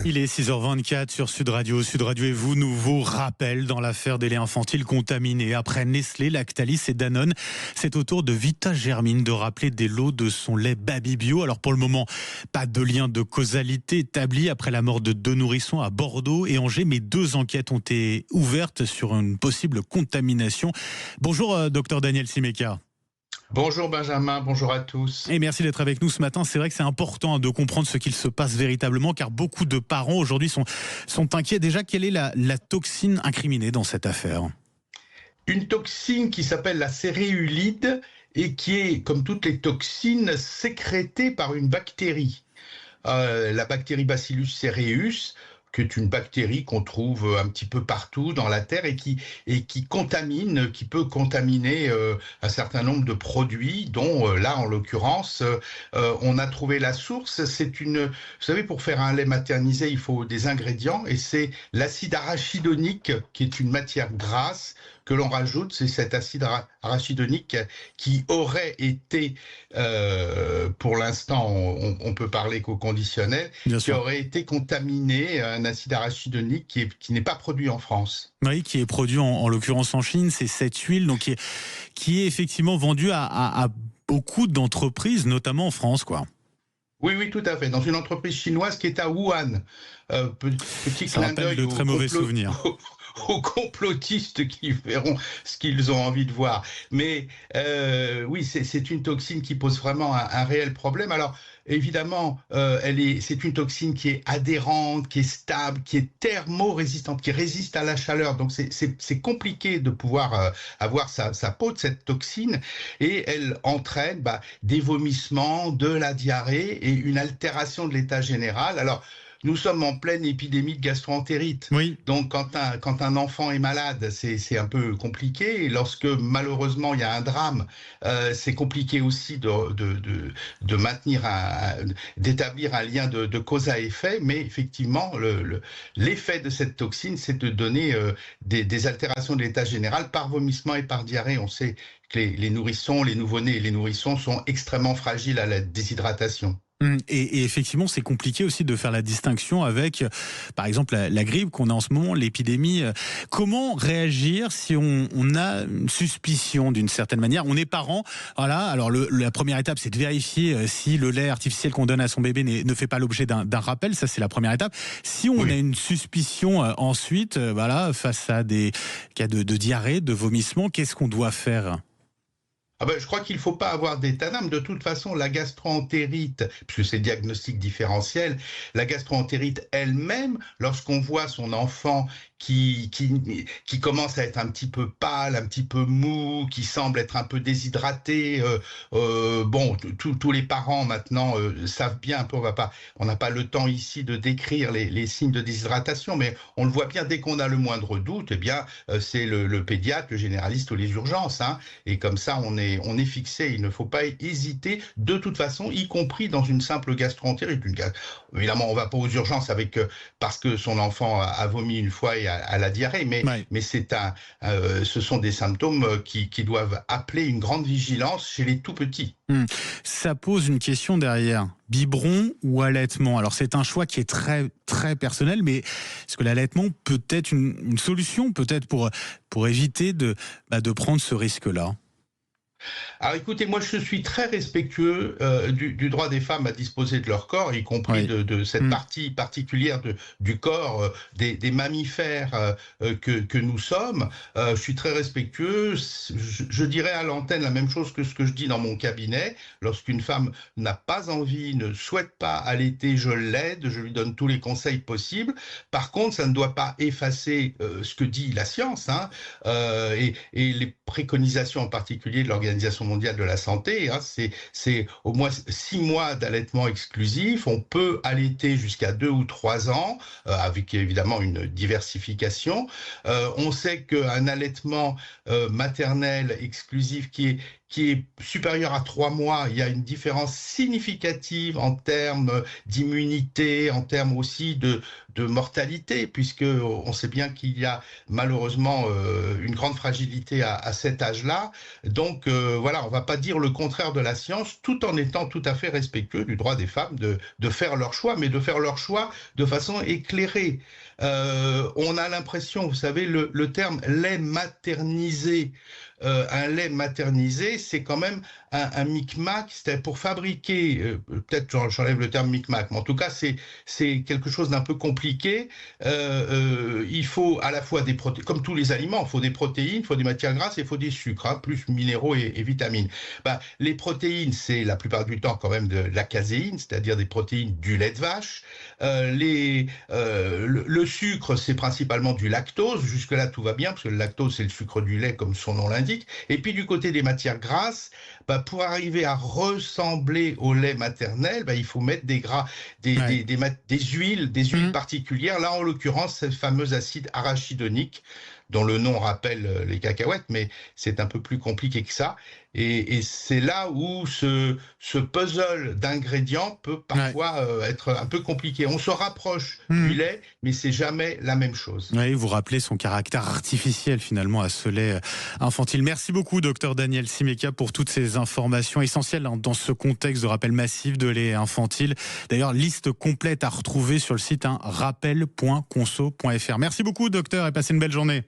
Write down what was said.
Il est 6h24 sur Sud Radio. Sud Radio et vous, nouveau rappel dans l'affaire des laits infantiles contaminés. Après Nestlé, Lactalis et Danone, c'est au tour de Vita Germine de rappeler des lots de son lait Baby Bio. Alors pour le moment, pas de lien de causalité établi après la mort de 2 nourrissons à Bordeaux et Angers, mais 2 enquêtes ont été ouvertes sur une possible contamination. Bonjour, docteur Daniel Simeka. Bonjour Benjamin, bonjour à tous. Et merci d'être avec nous ce matin. C'est vrai que c'est important de comprendre ce qu'il se passe véritablement, car beaucoup de parents aujourd'hui sont inquiets. Déjà, quelle est la toxine incriminée dans cette affaire ? Une toxine qui s'appelle la céréulide et qui est, comme toutes les toxines, sécrétée par une bactérie. La bactérie Bacillus cereus, qui est une bactérie qu'on trouve un petit peu partout dans la terre et qui contamine, qui peut contaminer un certain nombre de produits, dont là en l'occurrence on a trouvé la source. Vous savez, pour faire un lait maternisé, il faut des ingrédients et c'est l'acide arachidonique qui est une matière grasse que l'on rajoute. C'est cet acide arachidonique qui aurait été, pour l'instant, on peut parler qu'au conditionnel, qui aurait été contaminé, un acide arachidonique qui n'est pas produit en France. Oui, qui est produit en l'occurrence en Chine, c'est cette huile donc qui est effectivement vendue à beaucoup d'entreprises, notamment en France, quoi. Oui, tout à fait. Dans une entreprise chinoise qui est à Wuhan. Petit clin d'œil de très mauvais souvenirs. Aux complotistes qui verront ce qu'ils ont envie de voir. Mais oui, c'est une toxine qui pose vraiment un réel problème. Alors, évidemment, c'est une toxine qui est adhérente, qui est stable, qui est thermorésistante, qui résiste à la chaleur. Donc, c'est compliqué de pouvoir avoir sa peau de cette toxine. Et elle entraîne des vomissements, de la diarrhée et une altération de l'état général. Alors, nous sommes en pleine épidémie de gastro-entérite. Oui. Donc, quand un enfant est malade, c'est un peu compliqué. Et lorsque, malheureusement, il y a un drame, c'est compliqué aussi de maintenir d'établir un lien de cause à effet. Mais effectivement, l'effet de cette toxine, c'est de donner des altérations de l'état général par vomissement et par diarrhée. On sait que les nourrissons, les nouveau-nés et les nourrissons sont extrêmement fragiles à la déshydratation. Et effectivement, c'est compliqué aussi de faire la distinction avec, par exemple, la grippe qu'on a en ce moment, l'épidémie. Comment réagir si on a une suspicion d'une certaine manière ? On est parent, voilà. Alors la première étape, c'est de vérifier si le lait artificiel qu'on donne à son bébé ne fait pas l'objet d'un rappel. Ça, c'est la première étape. Si on a une suspicion ensuite, voilà, face à des cas de diarrhée, de vomissement, qu'est-ce qu'on doit faire ? Je crois qu'il ne faut pas avoir d'état d'âme. De toute façon, la gastro-entérite, puisque c'est diagnostic différentiel, la gastro-entérite elle-même, lorsqu'on voit son enfant qui commence à être un petit peu pâle, un petit peu mou, qui semble être un peu déshydraté, tous les parents maintenant savent bien, on n'a pas le temps ici de décrire les signes de déshydratation, mais on le voit bien dès qu'on a le moindre doute, c'est le pédiatre, le généraliste ou les urgences, hein, et comme ça on est fixé. Il ne faut pas hésiter, de toute façon, y compris dans une simple gastro-entérite. Évidemment, on ne va pas aux urgences parce que son enfant a vomi une fois et à la diarrhée, mais ce sont des symptômes qui doivent appeler une grande vigilance chez les tout petits. Ça pose une question derrière. Biberon ou allaitement ? Alors c'est un choix qui est très très personnel, mais est-ce que l'allaitement peut être une solution peut-être pour éviter de prendre ce risque-là ? Alors écoutez, moi je suis très respectueux du droit des femmes à disposer de leur corps, y compris de cette partie particulière du corps des mammifères que nous sommes. Je suis très respectueux. Je dirais à l'antenne la même chose que ce que je dis dans mon cabinet. Lorsqu'une femme n'a pas envie, ne souhaite pas allaiter, je l'aide, je lui donne tous les conseils possibles. Par contre, ça ne doit pas effacer ce que dit la science, hein, et les préconisations en particulier de l'Organisation mondiale de la santé, hein, c'est au moins 6 mois d'allaitement exclusif. On peut allaiter jusqu'à 2 ou 3 ans, avec évidemment une diversification. On sait qu'un allaitement maternel exclusif qui qui est supérieur à 3 mois, il y a une différence significative en termes d'immunité, en termes aussi de mortalité, puisque on sait bien qu'il y a malheureusement une grande fragilité à cet âge-là. Donc voilà, on ne va pas dire le contraire de la science, tout en étant tout à fait respectueux du droit des femmes de faire leur choix, mais de faire leur choix de façon éclairée. On a l'impression, vous savez, le terme lait maternisé, un lait maternisé, c'est quand même un micmac. C'est pour fabriquer, peut-être j'enlève le terme micmac, mais en tout cas c'est quelque chose d'un peu compliqué. Il faut à la fois des protéines, comme tous les aliments, il faut des protéines, il faut des matières grasses et il faut des sucres, hein, plus minéraux et vitamines. Bah, les protéines, c'est la plupart du temps quand même de la caséine, c'est-à-dire des protéines du lait de vache. Le sucre, c'est principalement du lactose. Jusque-là, tout va bien, parce que le lactose, c'est le sucre du lait, comme son nom l'indique. Et puis, du côté des matières grasses, bah, pour arriver à ressembler au lait maternel, bah, il faut mettre des gras, Ouais. des huiles particulières. Là, en l'occurrence, ce fameux acide arachidonique, dont le nom rappelle les cacahuètes, mais c'est un peu plus compliqué que ça. Et c'est là où ce puzzle d'ingrédients peut Ouais. parfois être un peu compliqué. On se rapproche du Mhm. lait, mais c'est jamais la même chose. Oui, vous rappelez son caractère artificiel finalement à ce lait infantile. Merci beaucoup, docteur Daniel Simeka, pour toutes ces informations essentielles dans ce contexte de rappel massif de lait infantile. D'ailleurs, liste complète à retrouver sur le site rappel.conso.fr. Merci beaucoup, docteur, et passez une belle journée.